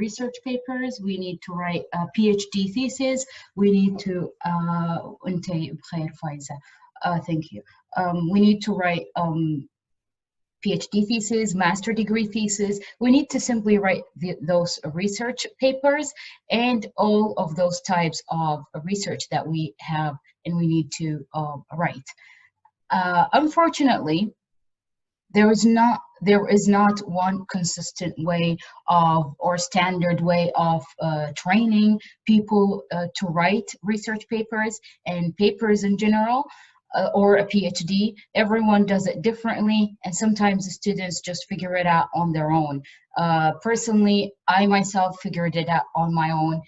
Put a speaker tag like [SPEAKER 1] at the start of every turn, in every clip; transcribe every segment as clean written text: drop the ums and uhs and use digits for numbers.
[SPEAKER 1] research papers, we need to write a PhD thesis, we need to, thank you. We need to write PhD thesis, master degree thesis. We need to simply write those research papers and all of those types of research that we have and we need to write. Unfortunately, there is not one consistent way of or standard way of training people to write research papers and papers in general, or a PhD. Everyone does it differently, and sometimes the students just figure it out on their own. Personally, I myself figured it out on my own,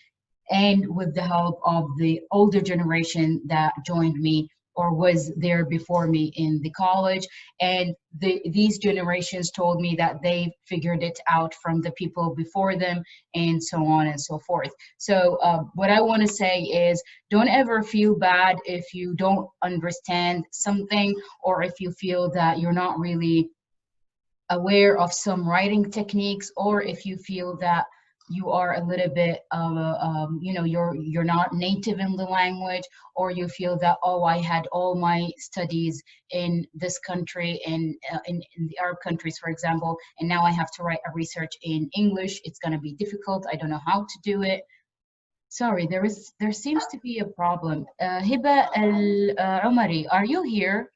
[SPEAKER 1] and with the help of the older generation that joined me or was there before me in the college, and these generations told me that they figured it out from the people before them, and so on and so forth. So what I want to say is, don't ever feel bad if you don't understand something, or if you feel that you're not really aware of some writing techniques, or if you feel that you are a little bit you know, you're not native in the language, or you feel that, oh, I had all my studies in this country and in the Arab countries, for example, and now I have to write a research in English. It's going to be difficult. I don't know how to do it. Sorry, there seems to be a problem. Hiba Al-Umari, are you here?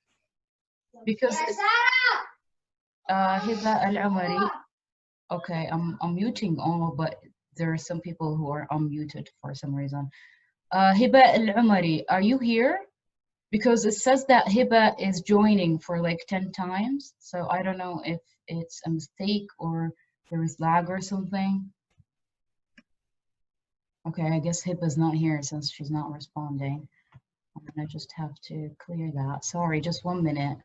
[SPEAKER 1] Because Hiba Al-Umari. Okay, I'm muting all, but there are some people who are unmuted for some reason. Hiba Al-Umari, are you here? Because it says that Hiba is joining for like 10 times. So I don't know if it's a mistake or there is lag or something. Okay, I guess Hiba's not here since she's not responding. I'm gonna just have to clear that. Sorry, just 1 minute.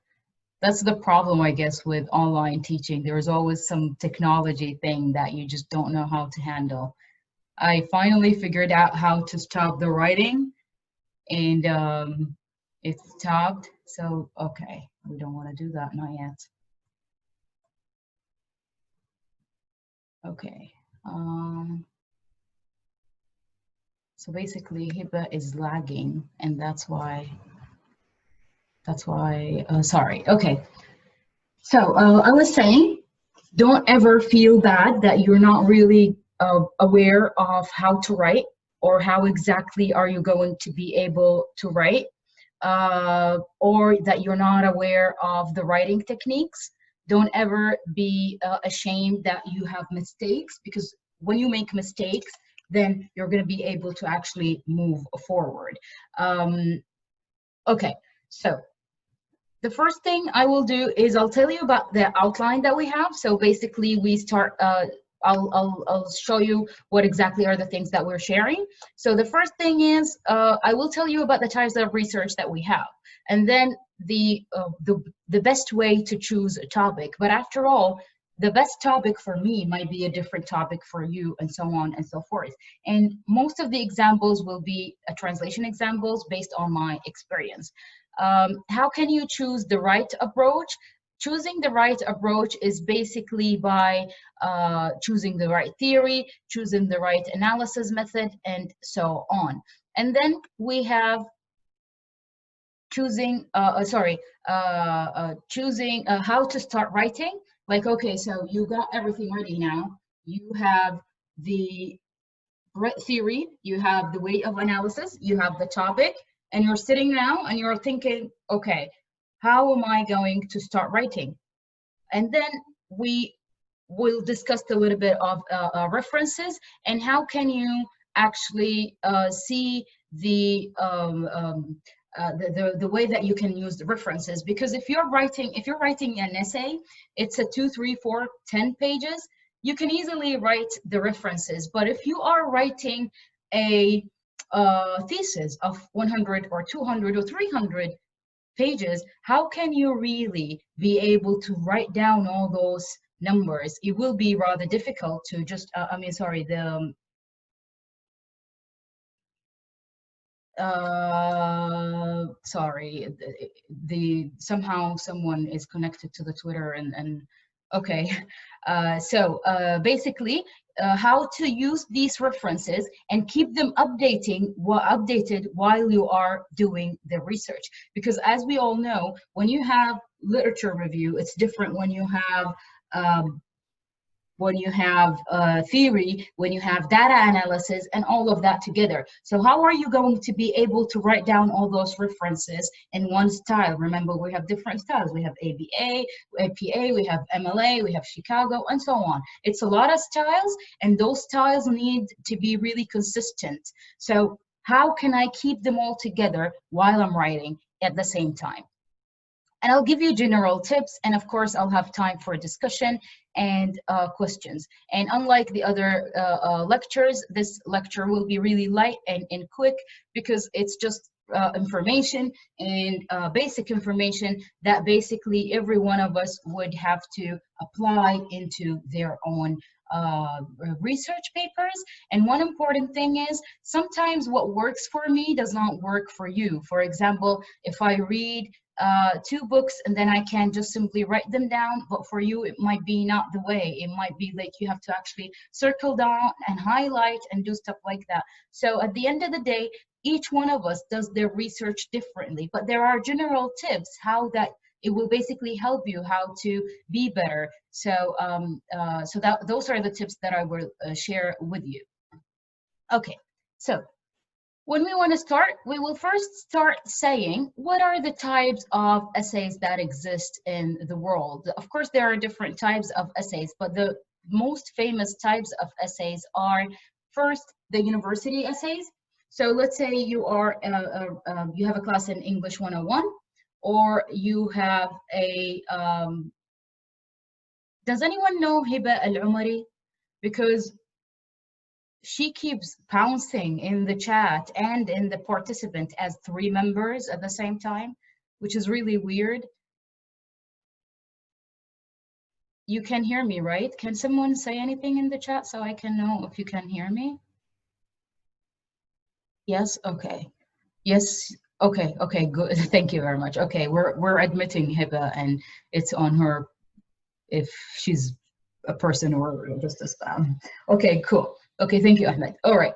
[SPEAKER 1] That's the problem, I guess, with online teaching. There's always some technology thing that you just don't know how to handle. I finally figured out how to stop the writing, and it stopped. So, okay, we don't want to do that, not yet. Okay. So basically, Hiba is lagging, and that's why, sorry, okay. So I was saying, don't ever feel bad that you're not really aware of how to write, or how exactly are you going to be able to write, or that you're not aware of the writing techniques. Don't ever be ashamed that you have mistakes, because when you make mistakes, then you're going to be able to actually move forward. Okay, so the first thing I will do is I'll tell you about the outline that we have. So basically we start, I'll show you what exactly are the things that we're sharing. So the first thing is I will tell you about the types of research that we have, and then the best way to choose a topic. But after all, the best topic for me might be a different topic for you, and so on and so forth. And most of the examples will be translation examples based on my experience. How can you choose the right approach? Choosing the right approach is basically by choosing the right theory, choosing the right analysis method, and so on. And then we have choosing, choosing how to start writing. Like, okay, so you got everything ready now. You have the theory, you have the way of analysis, you have the topic, and you're sitting now and you're thinking, okay, how am I going to start writing? And then we will discuss a little bit of references, and how can you actually see the way that you can use the references. Because if you're writing an essay, it's a 2, 3, 4, 10 pages, you can easily write the references. But if you are writing a thesis of 100 or 200 or 300 pages, how can you really be able to write down all those numbers? It will be rather difficult to just, somehow someone is connected to the Twitter, and okay. So basically how to use these references and keep them updated while you are doing the research. Because as we all know, when you have literature review, it's different um, when you have theory, when you have data analysis and all of that together. So how are you going to be able to write down all those references in one style? Remember, we have different styles. We have ABA, APA, we have MLA, we have Chicago, and so on. It's a lot of styles, and those styles need to be really consistent. So how can I keep them all together while I'm writing at the same time? And I'll give you general tips, and of course I'll have time for discussion and questions. And unlike the other lectures, this lecture will be really light and quick, because it's just information and basic information that basically every one of us would have to apply into their own research papers. And one important thing is, sometimes what works for me does not work for you. For example, if I read 2 books and then I can just simply write them down, but for you it might be not the way. It might be like you have to actually circle down and highlight and do stuff like that. So at the end of the day, each one of us does their research differently, but there are general tips how that it will basically help you how to be better. So those are the tips that I will share with you. Okay, so when we want to start, we will first start saying, what are the types of essays that exist in the world? Of course, there are different types of essays, but the most famous types of essays are, first, the university essays. So let's say you have a class in English 101, or you have a, does anyone know Hiba Al-Umari? Because she keeps bouncing in the chat and in the participant as 3 members at the same time, which is really weird. You can hear me, right? Can someone say anything in the chat so I can know if you can hear me? Yes, okay. Yes, okay, okay, good. Thank you very much. Okay, we're admitting Hiba, and it's on her if she's a person or just a spam. Okay, cool. Okay, thank you, Ahmed. All right.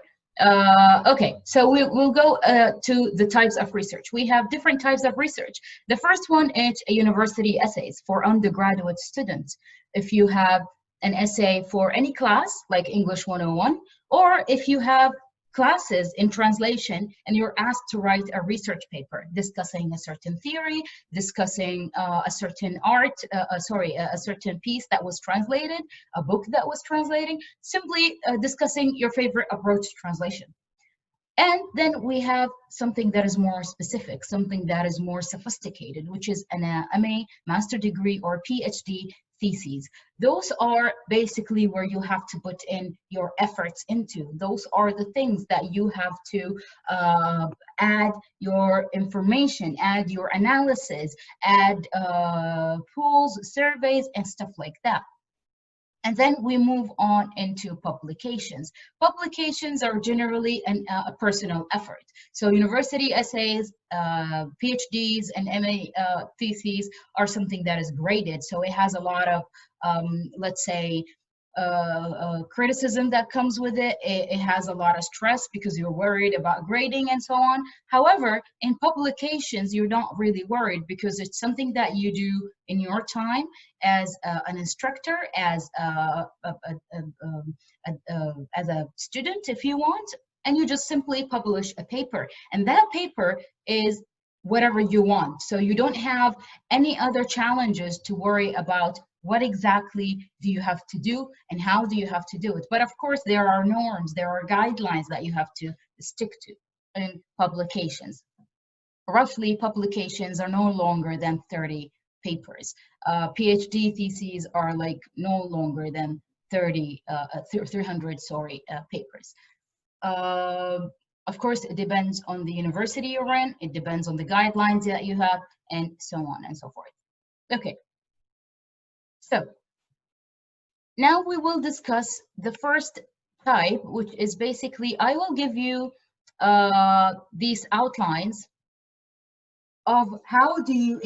[SPEAKER 1] Okay, so we'll go to the types of research. We have different types of research. The first one is university essays for undergraduate students. If you have an essay for any class, like English 101, or if you have classes in translation and you're asked to write a research paper discussing a certain theory, discussing a certain a certain piece that was translated, a book that was translating, simply discussing your favorite approach to translation. And then we have something that is more specific, something that is more sophisticated, which is an MA, master degree, or PhD theses. Those are basically where you have to put in your efforts into. Those are the things that you have to add your information, add your analysis, add polls, surveys, and stuff like that. And then we move on into publications. Publications are generally a personal effort. So university essays, PhDs, and MA theses are something that is graded. So it has a lot of, let's say, criticism that comes with it. It has a lot of stress because you're worried about grading and so on. However, in publications, you're not really worried because it's something that you do in your time as an instructor, as a student, if you want, and you just simply publish a paper. And that paper is whatever you want. So you don't have any other challenges to worry about. What exactly do you have to do and how do you have to do it? But of course, there are norms, there are guidelines that you have to stick to in publications. Roughly, publications are no longer than 30 papers. PhD theses are like no longer than 300 papers. Of course, it depends on the university you're in, it depends on the guidelines that you have, and so on and so forth. Okay. So now we will discuss the first type, which is basically, I will give you these outlines of how do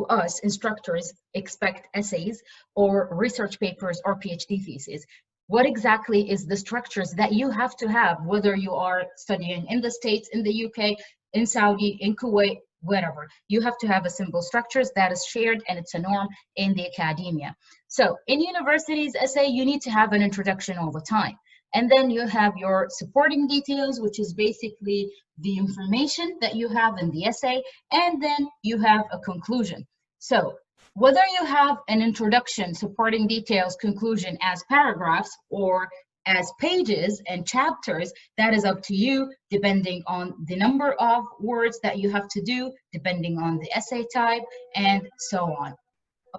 [SPEAKER 1] us instructors expect essays or research papers or PhD theses. what exactly is the structures that you have to have, whether you are studying in the States, in the UK, in Saudi, in Kuwait, wherever. You have to have a simple structures that is shared, and it's a norm in the academia. So in universities essay, you need to have an introduction all the time. And then you have your supporting details, which is basically the information that you have in the essay. And then you have a conclusion. So whether you have an introduction, supporting details, conclusion as paragraphs or as pages and chapters, that is up to you, depending on the number of words that you have to do, depending on the essay type, and so on.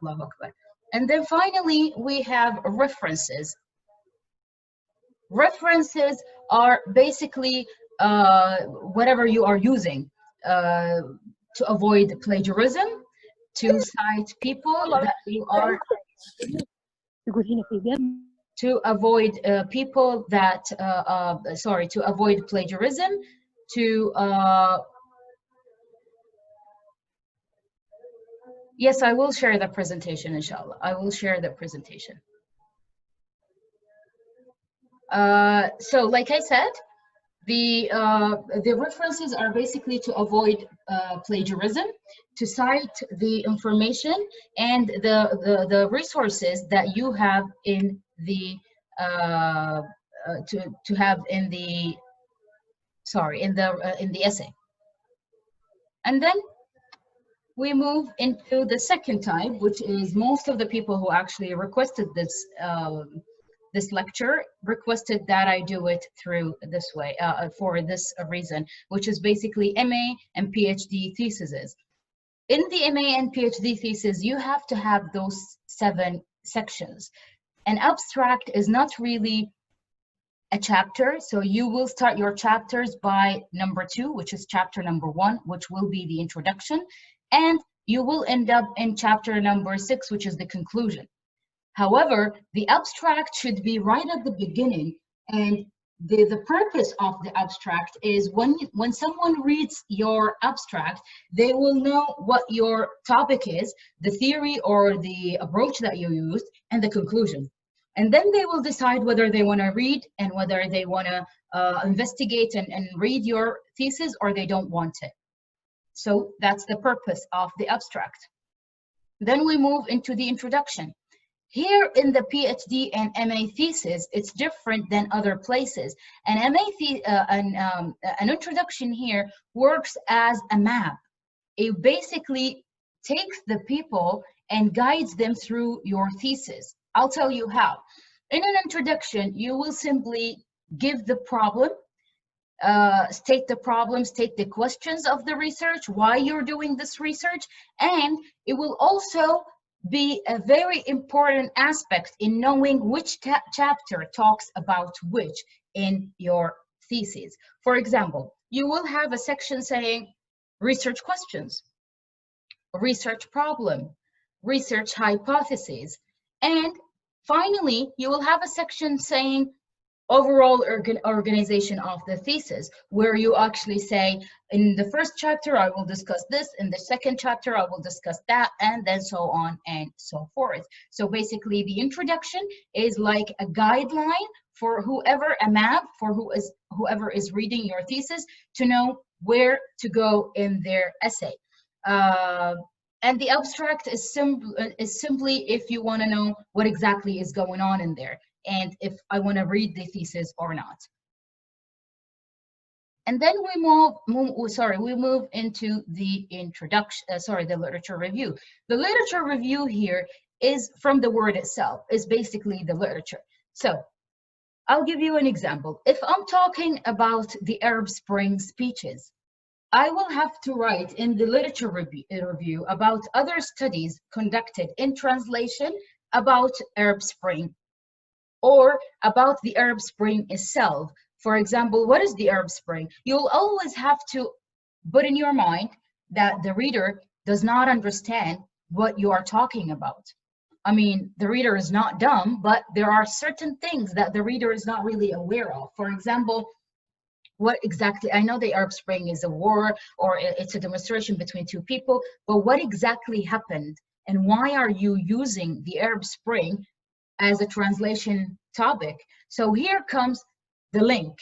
[SPEAKER 1] Allahu Akbar. And then finally, we have references. References are basically whatever you are using to avoid plagiarism, to cite people that you are, to avoid people that, sorry, to avoid plagiarism, to, yes, I will share the presentation, inshallah. I will share the presentation. So like I said, the references are basically to avoid plagiarism, to cite the information and the resources that you have in the to have in the, sorry, in the essay. And then we move into the second type, which is most of the people who actually requested this this lecture requested that I do it through this way, for this reason, which is basically MA and PhD theses. In the MA and PhD thesis, you have to have those 7 sections. An abstract is not really a chapter, so you will start your chapters by number 2, which is chapter number 1, which will be the introduction, and you will end up in chapter number 6, which is the conclusion. However, the abstract should be right at the beginning, and the purpose of the abstract is when someone reads your abstract, they will know what your topic is, the theory or the approach that you used, and the conclusion. And then they will decide whether they want to read and whether they want to investigate and read your thesis, or they don't want it. So that's the purpose of the abstract. Then we move into the introduction. Here in the PhD and MA thesis, it's different than other places. An introduction here works as a map. It basically takes the people and guides them through your thesis. I'll tell you how. In an introduction, you will simply give the problem, state the problem, state the questions of the research, why you're doing this research, and it will also be a very important aspect in knowing which chapter talks about which in your thesis. For example, you will have a section saying research questions, research problem, research hypotheses, and finally, you will have a section saying overall organization of the thesis, where you actually say, in the first chapter, I will discuss this, in the second chapter, I will discuss that, and then so on and so forth. So basically, the introduction is like a guideline for whoever, a map for whoever is reading your thesis to know where to go in their essay. And the abstract is simply if you want to know what exactly is going on in there, and if I want to read the thesis or not. And then we move into the introduction, the literature review. The literature review here is from the word itself, is basically the literature. So I'll give you an example. If I'm talking about the Arab Spring speeches, I will have to write in the literature review about other studies conducted in translation about Arab Spring, or about the Arab Spring itself. For example, what is the Arab Spring? You'll always have to put in your mind that the reader does not understand what you are talking about. I mean, the reader is not dumb, but there are certain things that the reader is not really aware of. For example, what exactly, I know the Arab Spring is a war or it's a demonstration between two people, but what exactly happened and why are you using the Arab Spring as a translation topic. So here comes the link.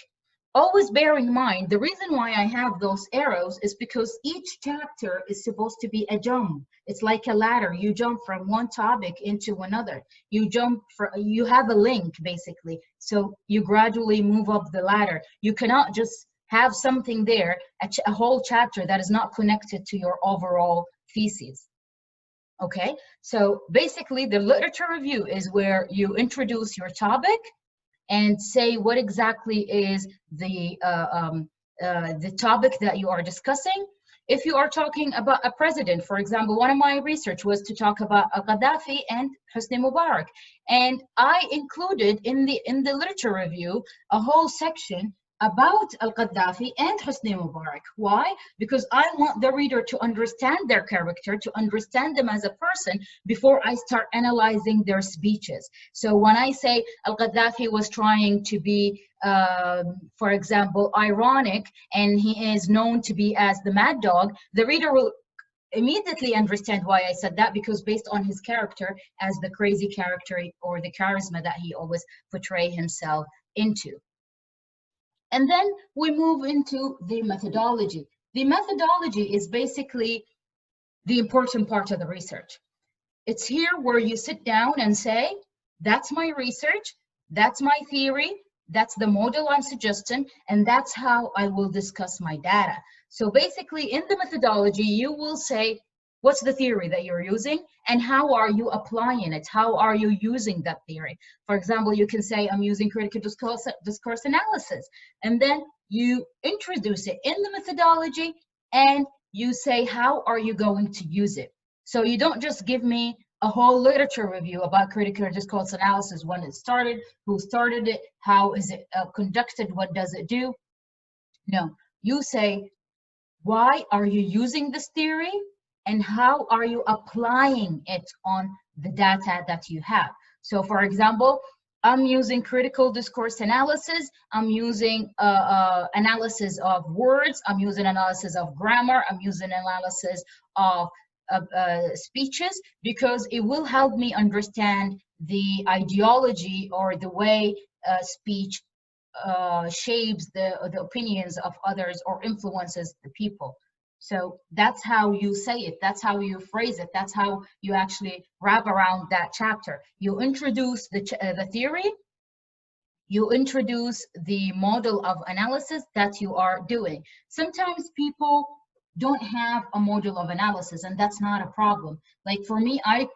[SPEAKER 1] Always bear in mind, the reason why I have those arrows is because each chapter is supposed to be a jump. It's like a ladder. You jump from one topic into another. You have a link basically. So you gradually move up the ladder. You cannot just have something there, a whole chapter that is not connected to your overall thesis. Okay, so basically the literature review is where you introduce your topic and say what exactly is the topic that you are discussing. If you are talking about a president, for example, one of my research was to talk about Gaddafi and Hosni Mubarak, and I included in the literature review a whole section about Al-Gaddafi and Hosni Mubarak. Why? Because I want the reader to understand their character, to understand them as a person before I start analyzing their speeches. So when I say Al-Gaddafi was trying to be, for example, ironic, and he is known to be as the mad dog, the reader will immediately understand why I said that, because based on his character as the crazy character or the charisma that he always portray himself into. And then we move into the methodology. The methodology is basically the important part of the research. It's here where you sit down and say, that's my research, that's my theory, that's the model I'm suggesting, and that's how I will discuss my data. So basically in the methodology, you will say, what's the theory that you're using and how are you applying it? How are you using that theory? For example, you can say, I'm using critical discourse analysis, and then you introduce it in the methodology and you say, how are you going to use it? So you don't just give me a whole literature review about critical discourse analysis, when it started, who started it, how is it conducted, what does it do? No, you say, why are you using this theory and how are you applying it on the data that you have? So for example, I'm using critical discourse analysis, I'm using analysis of words, I'm using analysis of grammar, I'm using analysis of speeches, because it will help me understand the ideology or the way speech shapes the opinions of others or influences the people. So that's how you say it, that's how you phrase it, that's how you actually wrap around that chapter. You introduce the theory, you introduce the model of analysis that you are doing. Sometimes people don't have a model of analysis, and that's not a problem. Like for me, I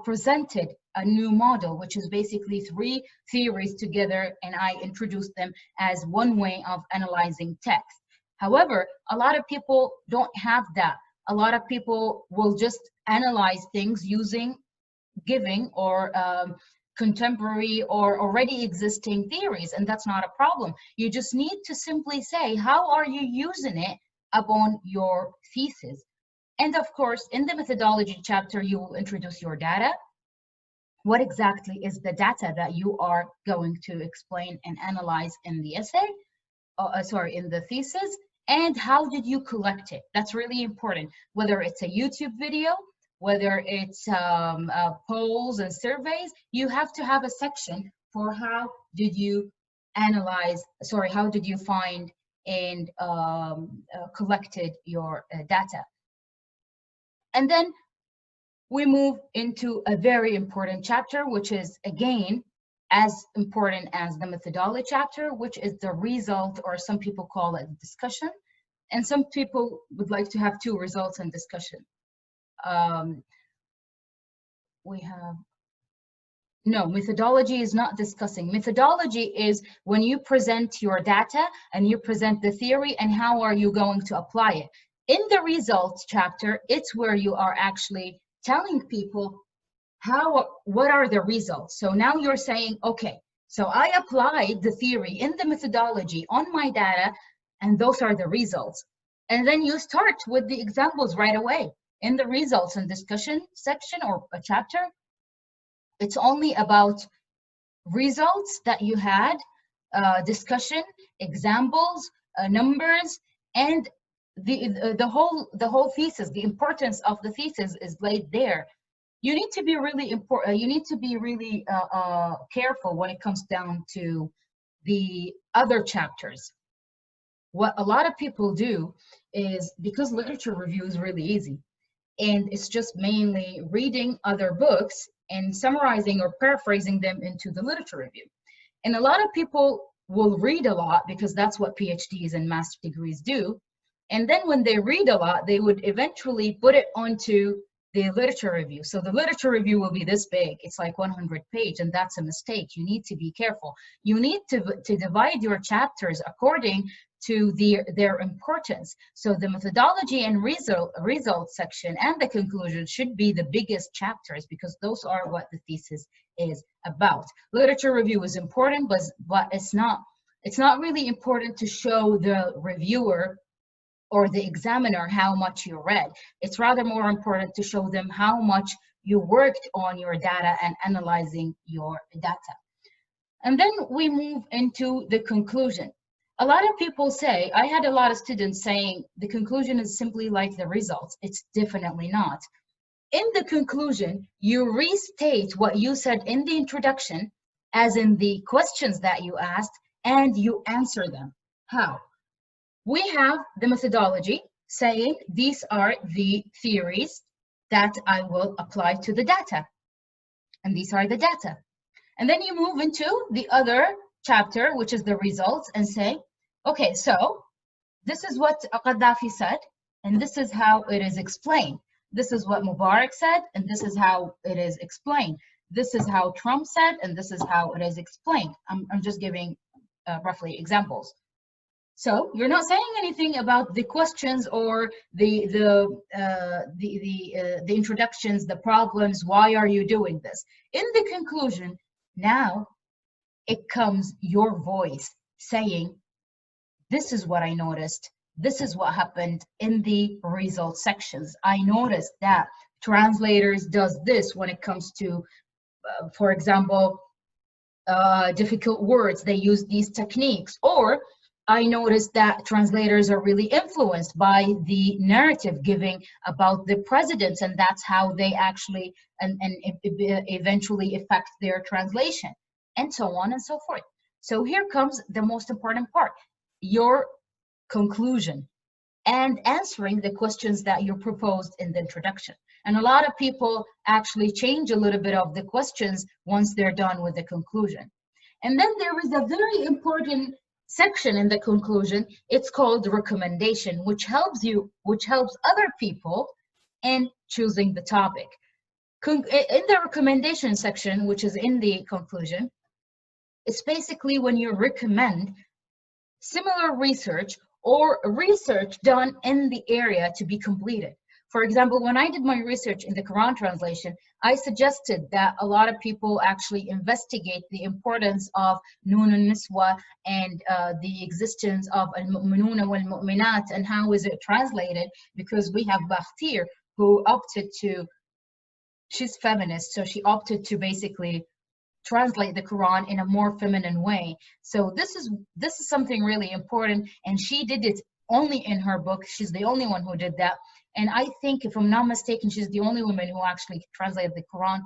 [SPEAKER 1] presented a new model, which is basically 3 theories together, and I introduced them as one way of analyzing text. However, a lot of people don't have that. A lot of people will just analyze things using giving or contemporary or already existing theories, and that's not a problem. You just need to simply say, how are you using it upon your thesis? And of course, in the methodology chapter, you will introduce your data. What exactly is the data that you are going to explain and analyze in the essay, in the thesis, and how did you collect it? That's really important. Whether it's a YouTube video, whether it's polls and surveys, you have to have a section for how did you analyze, how did you find and collected your data. And then we move into a very important chapter, which is again as important as the methodology chapter, which is the result, or some people call it discussion, and some people would like to have 2 results and discussion. No, methodology is not discussing. Methodology is when you present your data and you present the theory and how are you going to apply it. In the results chapter, it's where you are actually telling people what are the results. So now you're saying, okay, so I applied the theory in the methodology on my data, and those are the results. And then you start with the examples right away. In the results and discussion section or a chapter, it's only about results that you had, discussion, examples, numbers, and the whole thesis. The importance of the thesis is laid there. you need to be really important. You need to be really careful when it comes down to the other chapters. What a lot of people do is, because literature review is really easy, and it's just mainly reading other books and summarizing or paraphrasing them into the literature review. And a lot of people will read a lot because that's what PhDs and master degrees do. And then when they read a lot, they would eventually put it onto the literature review. So the literature review will be this big. It's like 100 page, and that's a mistake. You need to be careful. You need to divide your chapters according to their importance. So the methodology and results section and the conclusion should be the biggest chapters, because those are what the thesis is about. Literature review is important, but it's not really important to show the reviewer or the examiner how much you read. It's rather more important to show them how much you worked on your data and analyzing your data. And then we move into the conclusion. A lot of people say, I had a lot of students saying the conclusion is simply like the results. It's definitely not. In the conclusion, you restate what you said in the introduction, as in the questions that you asked, and you answer them. How? We have the methodology saying these are the theories that I will apply to the data. And these are the data. And then you move into the other chapter, which is the results, and say, okay, so this is what Gaddafi said, and this is how it is explained. This is what Mubarak said, and this is how it is explained. This is how Trump said, and this is how it is explained. I'm just giving roughly examples. So you're not saying anything about the questions or the introductions, the problems. Why are you doing this? In the conclusion, now it comes your voice saying, this is what I noticed. This is what happened in the results sections. I noticed that translators does this when it comes to, for example, difficult words. They use these techniques. Or I noticed that translators are really influenced by the narrative giving about the presidents, and that's how they actually and eventually affect their translation, and so on and so forth. So here comes the most important part, your conclusion and answering the questions that you proposed in the introduction. And a lot of people actually change a little bit of the questions once they're done with the conclusion. And then there is a very important section in the conclusion. It's called recommendation, which helps other people in choosing the topic. In the recommendation section, which is in the conclusion, it's basically when you recommend similar research or research done in the area to be completed. For example, when I did my research in the Quran translation, I suggested that a lot of people actually investigate the importance of Nun al-Niswa and the existence of al-Mu'minuna wal-Mu'minat and how is it translated, because we have Bakhtir who opted to, she's feminist, so she opted to basically translate the Quran in a more feminine way. So this is something really important, and she did it only in her book. She's the only one who did that. And I think, if I'm not mistaken, she's the only woman who actually translated the Quran.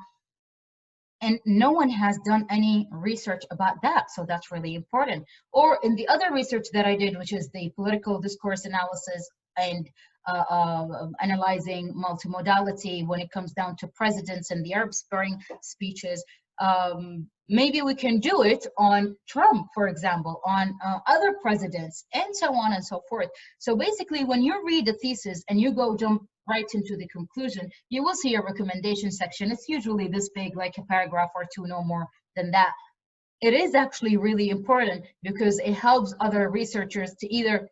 [SPEAKER 1] And no one has done any research about that. So that's really important. Or in the other research that I did, which is the political discourse analysis and analyzing multimodality when it comes down to presidents and the Arab Spring speeches, maybe we can do it on Trump, for example, on other presidents, and so on and so forth. So basically, when you read the thesis and you jump right into the conclusion, you will see a recommendation section. It's usually this big, like a paragraph or two, no more than that. It is actually really important because it helps other researchers to either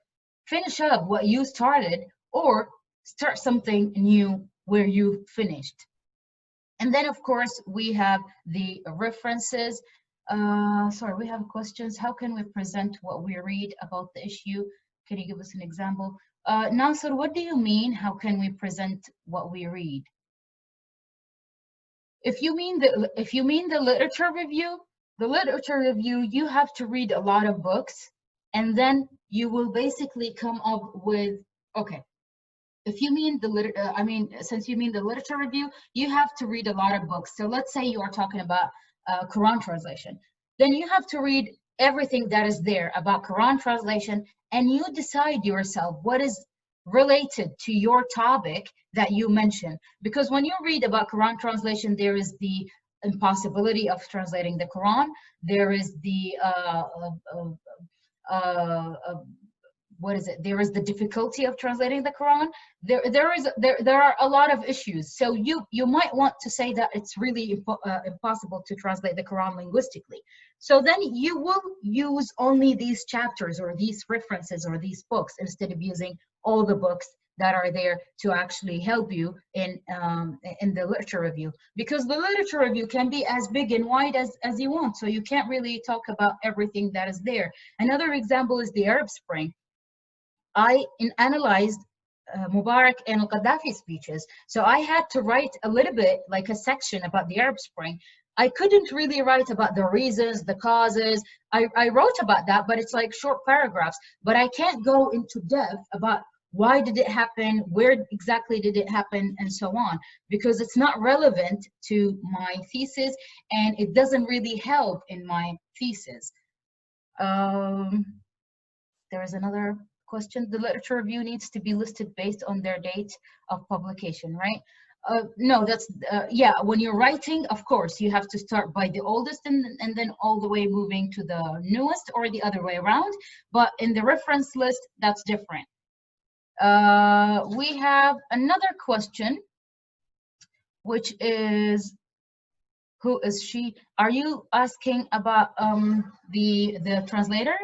[SPEAKER 1] finish up what you started or start something new where you finished. And then, of course, we have the references. Sorry, we have questions. How can we present what we read about the issue? Can you give us an example? Nasser, what do you mean? How can we present what we read? If you mean the literature review, you have to read a lot of books, and then you will basically come up with, okay, if you mean since you mean the literature review, you have to read a lot of books. So let's say you are talking about Quran translation, then you have to read everything that is there about Quran translation, and you decide yourself what is related to your topic that you mention. Because when you read about Quran translation, there is the impossibility of translating the Quran. There is the what is it? There is the difficulty of translating the Quran. There are a lot of issues. So you might want to say that it's really impossible to translate the Quran linguistically. So then you will use only these chapters or these references or these books instead of using all the books that are there to actually help you in the literature review, because the literature review can be as big and wide as you want. So you can't really talk about everything that is there. Another example is the Arab Spring. I analyzed Mubarak and Gaddafi speeches. So I had to write a little bit, like a section about the Arab Spring. I couldn't really write about the reasons, the causes. I wrote about that, but it's like short paragraphs. But I can't go into depth about why did it happen, where exactly did it happen, and so on, because it's not relevant to my thesis and it doesn't really help in my thesis. There is another question. The literature review needs to be listed based on their date of publication, right? No, that's, yeah, when you're writing, of course, you have to start by the oldest and then all the way moving to the newest, or the other way around. But in the reference list, that's different. We have another question, which is, who is she? Are you asking about the translator?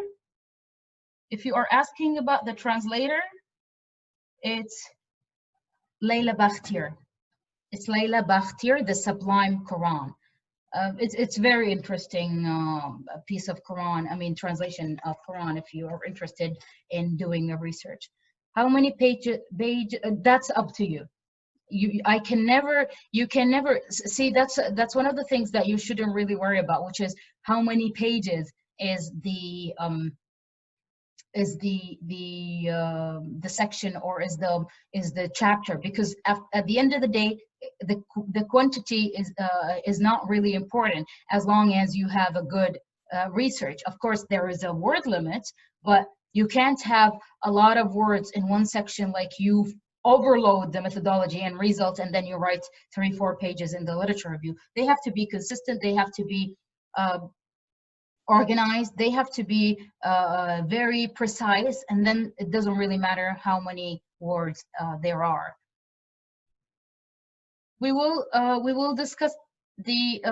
[SPEAKER 1] If you are asking about the translator, it's Layla Bakhtir. It's Layla Bakhtir, the Sublime Quran. It's very interesting piece of Quran, translation of Quran, if you are interested in doing a research. How many pages, that's up to you. You can never see, that's one of the things that you shouldn't really worry about, which is how many pages is the section, or is the chapter, because at the end of the day, the quantity is not really important, as long as you have a good research. Of course, there is a word limit, but you can't have a lot of words in one section, like you overload the methodology and results, and then you write 3-4 pages in the literature review. They have to be consistent, they have to be organized, they have to be very precise, and then it doesn't really matter how many words there are. We will discuss the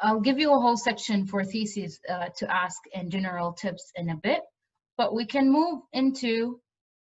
[SPEAKER 1] I'll give you a whole section for theses to ask and general tips in a bit, but we can move into